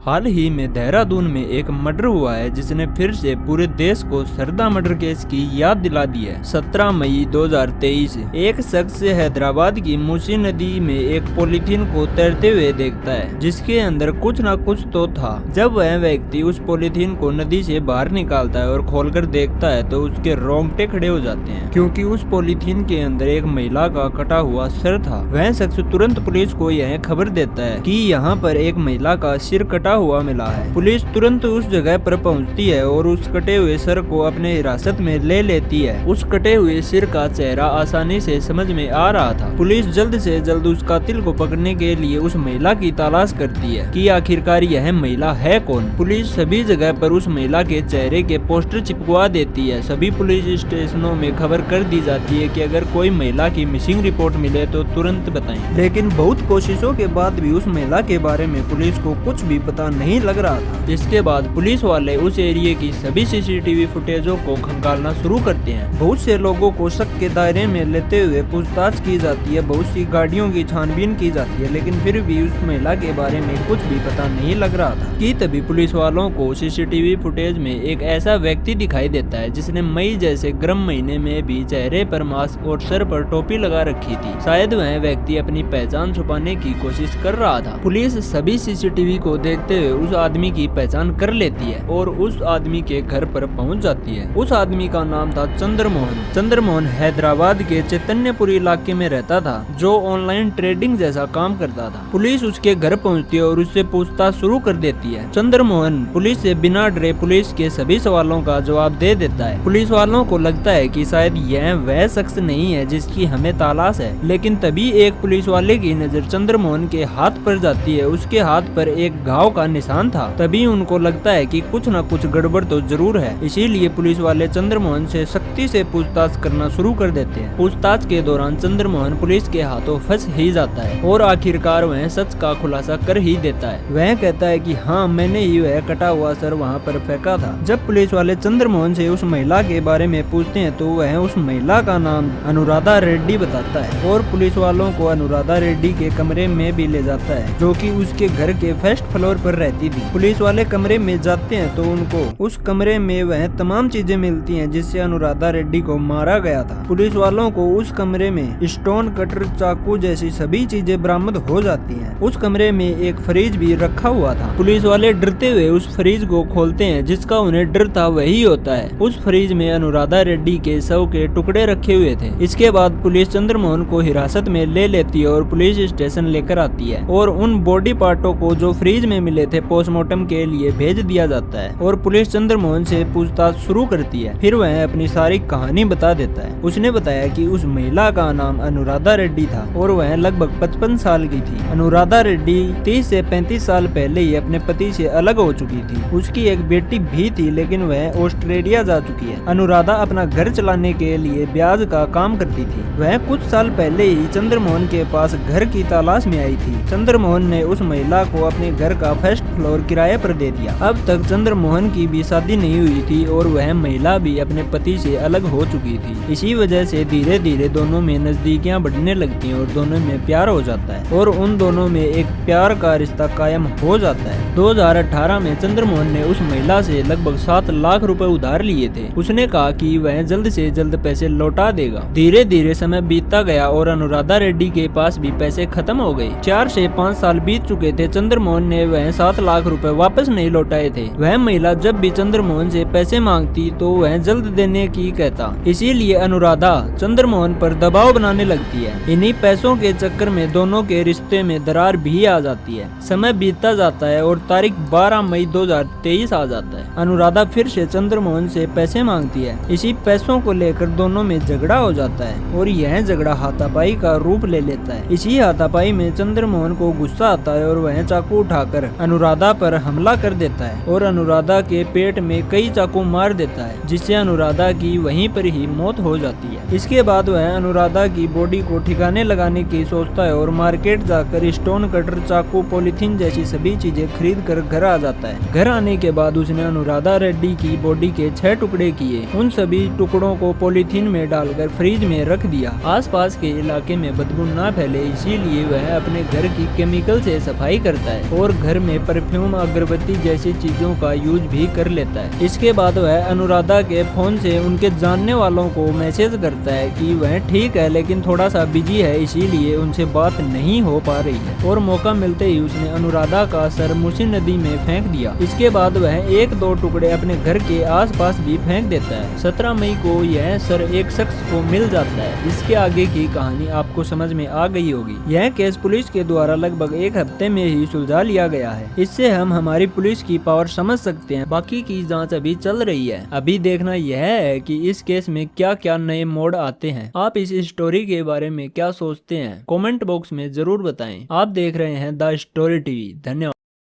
हाल ही में देहरादून में एक मर्डर हुआ है जिसने फिर से पूरे देश को सरदा मर्डर केस की याद दिला दी है। 17 मई 2023 एक शख्स हैदराबाद की मूसी नदी में एक पॉलीथीन को तैरते हुए देखता है जिसके अंदर कुछ न कुछ तो था। जब वह व्यक्ति उस पॉलीथीन को नदी से बाहर निकालता है और खोलकर देखता है तो उसके रोंगटे खड़े हो जाते हैं, क्योंकि उस पॉलीथीन के अंदर एक महिला का कटा हुआ सिर था। वह शख्स तुरंत पुलिस को यह खबर देता है कि यहाँ पर एक महिला का सिर कटा हुआ मिला है। पुलिस तुरंत उस जगह पर पहुंचती है और उस कटे हुए सर को अपने हिरासत में ले लेती है। उस कटे हुए सिर का चेहरा आसानी से समझ में आ रहा था। पुलिस जल्द से जल्द उस कातिल को पकड़ने के लिए उस महिला की तलाश करती है कि आखिरकार यह महिला है कौन। पुलिस सभी जगह पर उस महिला के चेहरे के पोस्टर चिपकवा देती है। सभी पुलिस स्टेशनों में खबर कर दी जाती है कि अगर कोई महिला की मिसिंग रिपोर्ट मिले तो तुरंत बताएं। लेकिन बहुत कोशिशों के बाद भी उस महिला के बारे में पुलिस को कुछ भी पता नहीं लग रहा था। इसके बाद पुलिस वाले उस एरिया की सभी सीसीटीवी फुटेजों को खंगालना शुरू करते हैं। बहुत से लोगों को शक के दायरे में लेते हुए पूछताछ की जाती है। बहुत सी गाड़ियों की छानबीन की जाती है, लेकिन फिर भी उस महिला के बारे में कुछ भी पता नहीं लग रहा था कि तभी पुलिस वालों को सीसीटीवी फुटेज में एक ऐसा व्यक्ति दिखाई देता है जिसने मई जैसे गर्म महीने में भी चेहरे पर मास्क और सर पर टोपी लगा रखी थी। शायद वह व्यक्ति अपनी पहचान छुपाने की कोशिश कर रहा था। पुलिस सभी सीसीटीवी को देखते हुए उस आदमी की पहचान कर लेती है और उस आदमी के घर पर पहुंच जाती है। उस आदमी का नाम था चंद्रमोहन। चंद्रमोहन हैदराबाद के चैतन्यपुरी इलाके में रहता था, जो ऑनलाइन ट्रेडिंग जैसा काम करता था। पुलिस उसके घर पहुंचती है और उससे पूछताछ शुरू कर देती है। चंद्रमोहन पुलिस से बिना डरे पुलिस के सभी सवालों का जवाब दे देता है। पुलिस वालों को लगता है कि शायद यह वह शख्स नहीं है जिसकी हमें तलाश है, लेकिन तभी एक पुलिस वाले की नजर चंद्रमोहन के हाथ पर जाती है। उसके हाथ पर एक घाव का निशान था। तभी उनको लगता है कि कुछ न कुछ गड़बड़ तो जरूर है, इसीलिए पुलिस वाले चंद्रमोहन से सख्ती से पूछताछ करना शुरू कर देते हैं। पूछताछ के दौरान चंद्रमोहन पुलिस के हाथों फंस ही जाता है और आखिरकार वह सच का खुलासा कर ही देता है। वह कहता है कि हाँ, मैंने ही वह कटा हुआ सर वहाँ पर फेंका था। जब पुलिस वाले चंद्रमोहन से उस महिला के बारे में पूछते हैं तो वह उस महिला का नाम अनुराधा रेड्डी बताता है और पुलिस वालों को अनुराधा रेड्डी के कमरे में भी ले जाता है, जो कि उसके घर के फर्स्ट फ्लोर पर रहती थी। पुलिस वाले कमरे में जाते हैं तो उनको उस कमरे में वह तमाम चीजें मिलती हैं जिससे अनुराधा रेड्डी को मारा गया था। पुलिस वालों को उस कमरे में स्टोन कटर, चाकू जैसी सभी चीजें बरामद हो जाती हैं। उस कमरे में एक फ्रिज भी रखा हुआ था। पुलिस वाले डरते हुए उस फ्रिज को खोलते हैं। जिसका उन्हें डर था वही होता है। उस फ्रिज में अनुराधा रेड्डी के शव के टुकड़े रखे हुए थे। इसके बाद पुलिस चंद्रमोहन को हिरासत में ले लेती है और पुलिस स्टेशन लेकर आती है और उन बॉडी पार्टों को जो फ्रिज में मिले थे पोस्टमार्टम के लिए भेज दिया जाता है और पुलिस चंद्रमोहन से पूछताछ शुरू करती है। फिर वह अपनी सारी कहानी बता देता है। उसने बताया कि उस महिला का नाम अनुराधा रेड्डी था और वह लगभग 55 साल की थी। अनुराधा रेड्डी 30 से 35 साल पहले ही अपने पति से अलग हो चुकी थी। उसकी एक बेटी भी थी, लेकिन वह ऑस्ट्रेलिया जा चुकी है। अनुराधा अपना घर चलाने के लिए ब्याज का काम करती थी। वह कुछ साल पहले ही चंद्रमोहन के पास घर की तलाश में आई थी। चंद्रमोहन ने उस महिला को अपने घर का फर्स्ट फ्लोर किराए पर दे दिया। अब तक चंद्रमोहन की भी शादी नहीं हुई थी और वह महिला भी अपने पति से अलग हो चुकी थी। इसी वजह से धीरे धीरे दोनों में नजदीकियां बढ़ने लगती हैं और दोनों में प्यार हो जाता है और उन दोनों में एक प्यार का रिश्ता कायम हो जाता है। 2018 में चंद्रमोहन ने उस महिला से लगभग 7 लाख रुपए उधार लिए थे। उसने कहा कि वह जल्द से जल्द पैसे लौटा देगा। धीरे धीरे समय बीतता गया और अनुराधा रेड्डी के पास भी पैसे खत्म हो गए। 4 से 5 साल बीत चुके थे। चंद्रमोहन ने वह 7 लाख रुपए वापस नहीं लौटाए थे। वह महिला जब भी चंद्रमोहन से पैसे मांगती तो वह जल्द देने की कहता। इसीलिए अनुराधा चंद्रमोहन पर दबाव बनाने लगती है। इन्हीं पैसों के चक्कर में दोनों के रिश्ते में दरार भी आ जाती है। समय बीतता जाता है और तारीख 12 मई 2023 आ जाता है। अनुराधा फिर से चंद्रमोहन से पैसे मांगती है। इसी पैसों को लेकर दोनों में झगड़ा हो जाता है और यह झगड़ा हाथापाई का रूप ले लेता है। इसी हाथापाई में चंद्रमोहन को गुस्सा आता है और वह चाकू उठाकर अनुराधा पर हमला कर देता है और अनुराधा के पेट में कई चाकू मार देता है, जिससे अनुराधा की वहीं पर ही मौत हो जाती है। इसके बाद वह अनुराधा की बॉडी को ठिकाने लगाने की सोचता है और मार्केट जाकर स्टोन कटर, चाकू, पॉलीथीन जैसी सभी चीजें खरीद कर घर आ जाता है। घर आने के बाद उसने अनुराधा रेड्डी की बॉडी के 6 टुकड़े किए। उन सभी टुकड़ों को पॉलीथीन में डालकर फ्रिज में रख दिया। आसपास के इलाके में बदबू न फैले, इसीलिए वह अपने घर की केमिकल से सफाई करता है और घर में परफ्यूम, अगरबत्ती जैसी चीजों का यूज भी कर लेता है। इसके बाद वह अनुराधा के फोन से उनके जानने वालों को मैसेज करता है कि वह ठीक है लेकिन थोड़ा सा बिजी है, इसीलिए उनसे बात नहीं हो पा रही है। और मौका मिलते ही उसने अनुराधा का सर मूसी नदी में फेंक दिया। इसके बाद वह एक दो टुकड़े अपने घर के आसपास भी फेंक देता है। 17 मई को यह सर एक शख्स को मिल जाता है। इसके आगे की कहानी आपको समझ में आ गई होगी। यह केस पुलिस के द्वारा लगभग एक हफ्ते में ही सुलझा लिया गया है। इससे हम हमारी पुलिस की पावर समझ सकते हैं। बाकी की जांच अभी चल रही है। अभी देखना यह है कि इस केस में क्या क्या नए मोड़ आते हैं। आप इस स्टोरी के बारे में क्या सोचते हैं, कमेंट बॉक्स में जरूर बताएं। आप देख रहे हैं द स्टोरी टीवी। धन्यवाद।